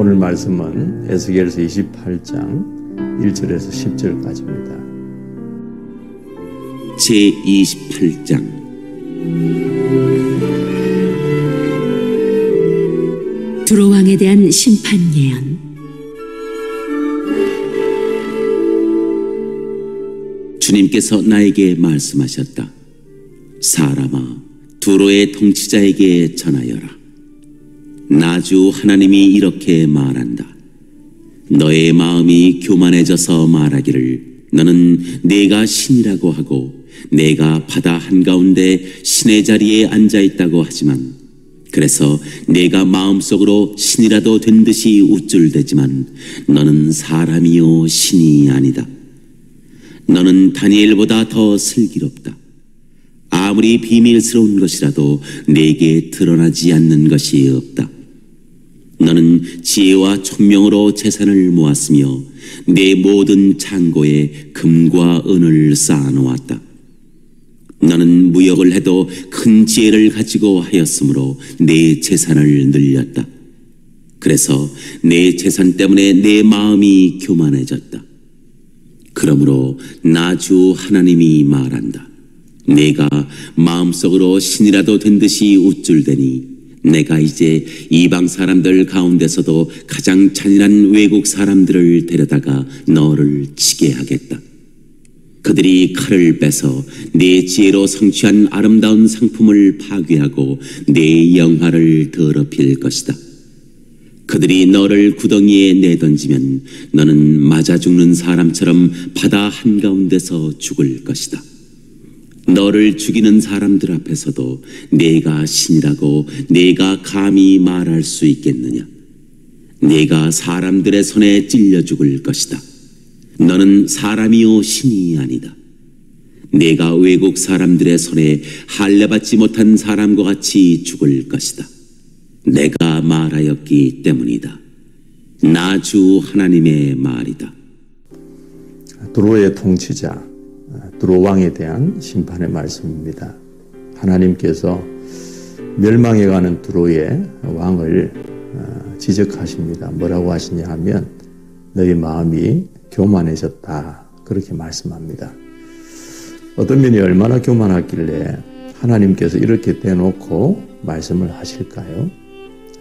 오늘 말씀은 에스겔서 28장 1절에서 10절까지입니다. 제28장 두로 왕에 대한 심판 예언. 주님께서 나에게 말씀하셨다. 사람아, 두로의 통치자에게 전하여라. 나주 하나님이 이렇게 말한다. 너의 마음이 교만해져서 말하기를 너는 내가 신이라고 하고 내가 바다 한가운데 신의 자리에 앉아있다고 하지만, 그래서 내가 마음속으로 신이라도 된 듯이 우쭐대지만 너는 사람이요 신이 아니다. 너는 다니엘보다 더 슬기롭다. 아무리 비밀스러운 것이라도 내게 드러나지 않는 것이 없다. 너는 지혜와 총명으로 재산을 모았으며 내 모든 창고에 금과 은을 쌓아놓았다. 너는 무역을 해도 큰 지혜를 가지고 하였으므로 내 재산을 늘렸다. 그래서 내 재산 때문에 내 마음이 교만해졌다. 그러므로 나주 하나님이 말한다. 내가 마음속으로 신이라도 된 듯이 우쭐대니 내가 이제 이방 사람들 가운데서도 가장 잔인한 외국 사람들을 데려다가 너를 치게 하겠다. 그들이 칼을 빼서 내 지혜로 성취한 아름다운 상품을 파괴하고 내 영화를 더럽힐 것이다. 그들이 너를 구덩이에 내던지면 너는 맞아 죽는 사람처럼 바다 한가운데서 죽을 것이다. 너를 죽이는 사람들 앞에서도 내가 신이라고 내가 감히 말할 수 있겠느냐? 내가 사람들의 손에 찔려 죽을 것이다. 너는 사람이요 신이 아니다. 내가 외국 사람들의 손에 할례받지 못한 사람과 같이 죽을 것이다. 내가 말하였기 때문이다. 나주 하나님의 말이다. 두로의 통치자 두로 왕에 대한 심판의 말씀입니다. 하나님께서 멸망해가는 두로의 왕을 지적하십니다. 뭐라고 하시냐 하면 너희 마음이 교만해졌다, 그렇게 말씀합니다. 어떤 면이 얼마나 교만하길래 하나님께서 이렇게 대놓고 말씀을 하실까요?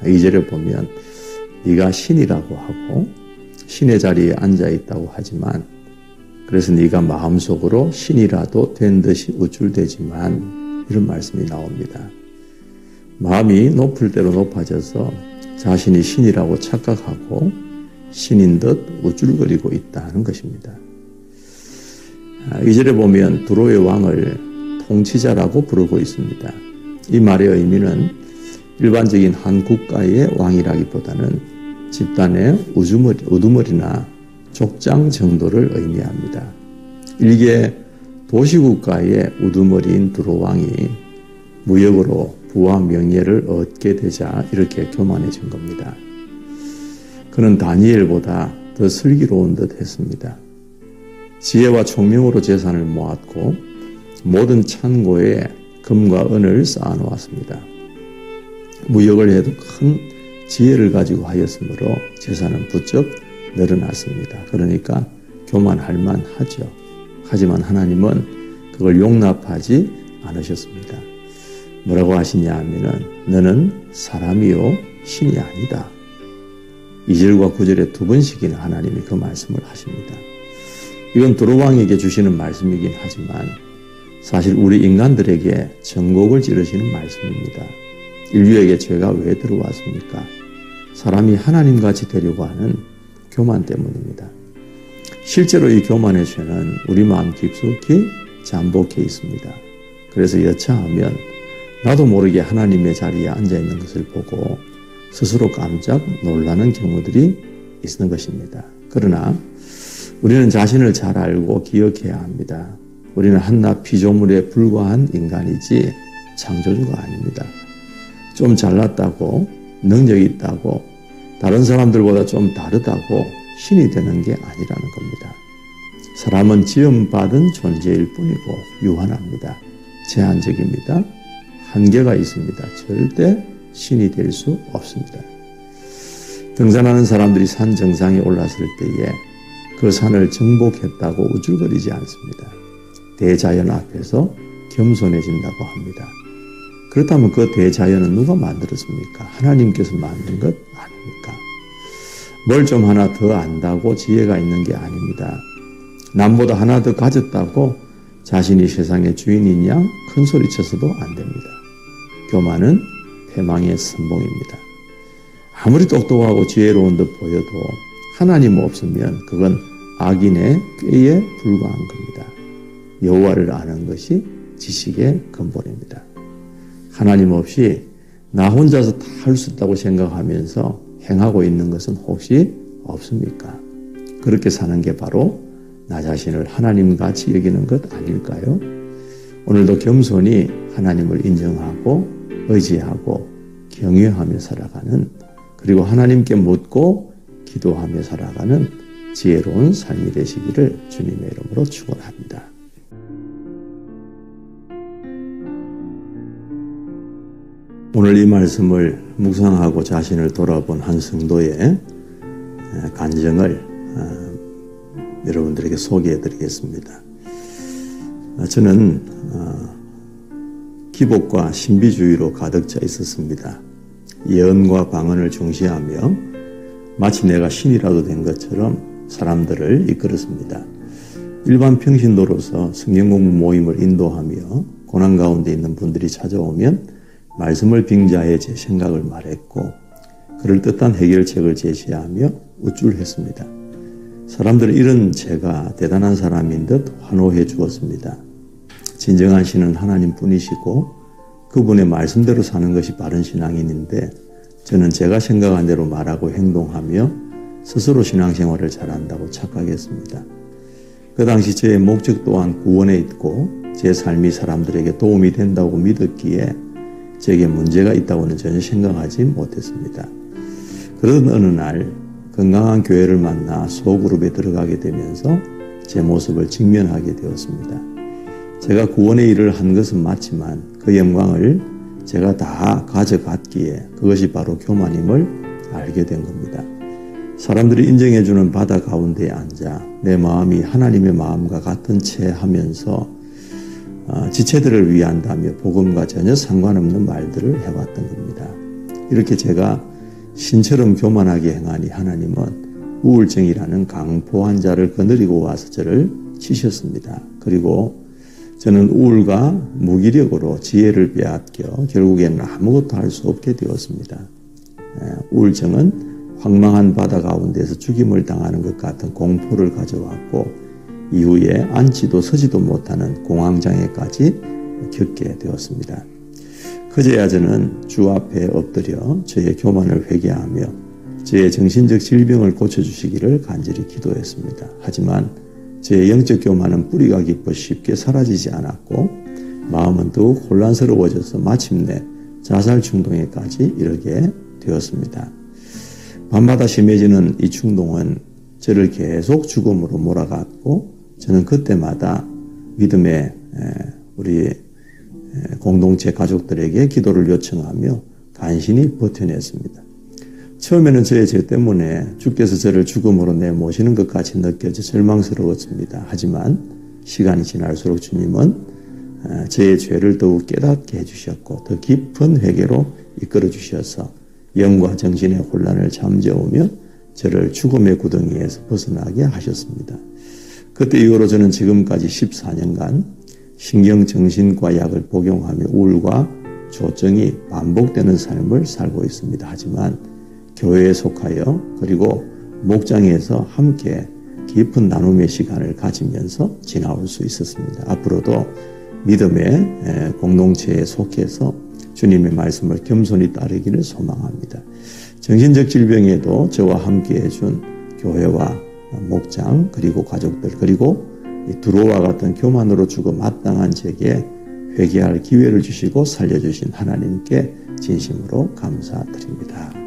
2절에 보면 네가 신이라고 하고 신의 자리에 앉아있다고 하지만, 그래서 네가 마음속으로 신이라도 된 듯이 우쭐대지만, 이런 말씀이 나옵니다. 마음이 높을 대로 높아져서 자신이 신이라고 착각하고 신인 듯 우쭐거리고 있다는 것입니다. 2절에 보면 두로의 왕을 통치자라고 부르고 있습니다. 이 말의 의미는 일반적인 한 국가의 왕이라기보다는 집단의 우두머리나 족장 정도를 의미합니다. 일개 도시국가의 우두머리인 두로 왕이 무역으로 부와 명예를 얻게 되자 이렇게 교만해진 겁니다. 그는 다니엘보다 더 슬기로운 듯 했습니다. 지혜와 총명으로 재산을 모았고 모든 창고에 금과 은을 쌓아놓았습니다. 무역을 해도 큰 지혜를 가지고 하였으므로 재산은 부쩍 늘어났습니다. 그러니까 교만할 만하죠. 하지만 하나님은 그걸 용납하지 않으셨습니다. 뭐라고 하시냐 하면은 너는 사람이요 신이 아니다. 2절과 9절에 두 번씩이나 하나님이 그 말씀을 하십니다. 이건 두로 왕에게 주시는 말씀이긴 하지만 사실 우리 인간들에게 전곡을 찌르시는 말씀입니다. 인류에게 죄가 왜 들어왔습니까? 사람이 하나님같이 되려고 하는 교만 때문입니다. 실제로 이 교만의 죄는 우리 마음 깊숙이 잠복해 있습니다. 그래서 여차하면 나도 모르게 하나님의 자리에 앉아있는 것을 보고 스스로 깜짝 놀라는 경우들이 있는 것입니다. 그러나 우리는 자신을 잘 알고 기억해야 합니다. 우리는 한낱 피조물에 불과한 인간이지 창조주가 아닙니다. 좀 잘났다고, 능력이 있다고, 다른 사람들보다 좀 다르다고 신이 되는 게 아니라는 겁니다. 사람은 지음받은 존재일 뿐이고 유한합니다. 제한적입니다. 한계가 있습니다. 절대 신이 될 수 없습니다. 등산하는 사람들이 산 정상에 올랐을 때에 그 산을 정복했다고 우쭐거리지 않습니다. 대자연 앞에서 겸손해진다고 합니다. 그렇다면 그 대자연은 누가 만들었습니까? 하나님께서 만든 것 아닙니까? 뭘 좀 하나 더 안다고 지혜가 있는 게 아닙니다. 남보다 하나 더 가졌다고 자신이 세상의 주인인 양 큰 소리 쳐서도 안 됩니다. 교만은 패망의 선봉입니다. 아무리 똑똑하고 지혜로운 듯 보여도 하나님 없으면 그건 악인의 꾀에 불과한 겁니다. 여호와를 아는 것이 지식의 근본입니다. 하나님 없이 나 혼자서 다 할 수 있다고 생각하면서 행하고 있는 것은 혹시 없습니까? 그렇게 사는 게 바로 나 자신을 하나님같이 여기는 것 아닐까요? 오늘도 겸손히 하나님을 인정하고 의지하고 경외하며 살아가는, 그리고 하나님께 묻고 기도하며 살아가는 지혜로운 삶이 되시기를 주님의 이름으로 축원합니다. 오늘 이 말씀을 묵상하고 자신을 돌아본 한 성도의 간증을 여러분들에게 소개해 드리겠습니다. 저는 기복과 신비주의로 가득 차 있었습니다. 예언과 방언을 중시하며 마치 내가 신이라도 된 것처럼 사람들을 이끌었습니다. 일반 평신도로서 성경 공부 모임을 인도하며 고난 가운데 있는 분들이 찾아오면 말씀을 빙자해 제 생각을 말했고 그럴듯한 해결책을 제시하며 우쭐했습니다. 사람들은 이런 제가 대단한 사람인 듯 환호해 주었습니다. 진정한 신은 하나님뿐이시고 그분의 말씀대로 사는 것이 바른 신앙인인데 저는 제가 생각한 대로 말하고 행동하며 스스로 신앙생활을 잘한다고 착각했습니다. 그 당시 저의 목적 또한 구원에 있고 제 삶이 사람들에게 도움이 된다고 믿었기에 제게 문제가 있다고는 전혀 생각하지 못했습니다. 그러던 어느 날 건강한 교회를 만나 소그룹에 들어가게 되면서 제 모습을 직면하게 되었습니다. 제가 구원의 일을 한 것은 맞지만 그 영광을 제가 다 가져갔기에 그것이 바로 교만임을 알게 된 겁니다. 사람들이 인정해주는 바다 가운데에 앉아 내 마음이 하나님의 마음과 같은 채 하면서 지체들을 위한다며 복음과 전혀 상관없는 말들을 해왔던 겁니다. 이렇게 제가 신처럼 교만하게 행하니 하나님은 우울증이라는 강포 환자를 거느리고 와서 저를 치셨습니다. 그리고 저는 우울과 무기력으로 지혜를 빼앗겨 결국에는 아무것도 할 수 없게 되었습니다. 우울증은 황망한 바다 가운데서 죽임을 당하는 것 같은 공포를 가져왔고 이후에 앉지도 서지도 못하는 공황장애까지 겪게 되었습니다. 그제야 저는 주 앞에 엎드려 저의 교만을 회개하며 저의 정신적 질병을 고쳐주시기를 간절히 기도했습니다. 하지만 제 영적 교만은 뿌리가 깊어 쉽게 사라지지 않았고 마음은 더욱 혼란스러워져서 마침내 자살 충동에까지 이르게 되었습니다. 밤마다 심해지는 이 충동은 저를 계속 죽음으로 몰아갔고 저는 그때마다 믿음의 우리 공동체 가족들에게 기도를 요청하며 간신히 버텨냈습니다. 처음에는 저의 죄 때문에 주께서 저를 죽음으로 내모시는 것 같이 느껴져 절망스러웠습니다. 하지만 시간이 지날수록 주님은 저의 죄를 더욱 깨닫게 해주셨고 더 깊은 회개로 이끌어 주셔서 영과 정신의 혼란을 잠재우며 저를 죽음의 구덩이에서 벗어나게 하셨습니다. 그때 이후로 저는 지금까지 14년간 신경정신과 약을 복용하며 우울과 조증이 반복되는 삶을 살고 있습니다. 하지만 교회에 속하여 그리고 목장에서 함께 깊은 나눔의 시간을 가지면서 지나올 수 있었습니다. 앞으로도 믿음의 공동체에 속해서 주님의 말씀을 겸손히 따르기를 소망합니다. 정신적 질병에도 저와 함께 해준 교회와 목장 그리고 가족들 그리고 두로와 같은 교만으로 죽어 마땅한 제게 회개할 기회를 주시고 살려주신 하나님께 진심으로 감사드립니다.